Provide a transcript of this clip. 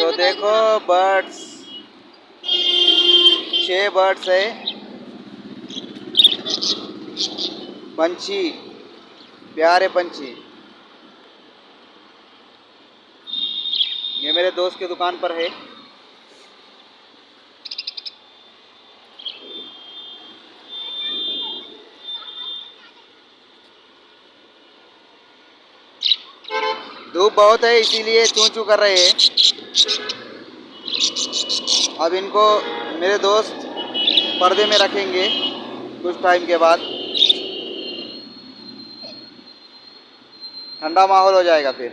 तो देखो birds, 6 birds है, पंछी, प्यारे पंछी। ये मेरे दोस्त की दुकान पर है। धूप बहुत है इसीलिए चूं चूं कर रहे हैं। अब इनको मेरे दोस्त पर्दे में रखेंगे कुछ टाइम के बाद, ठंडा माहौल हो जाएगा फिर।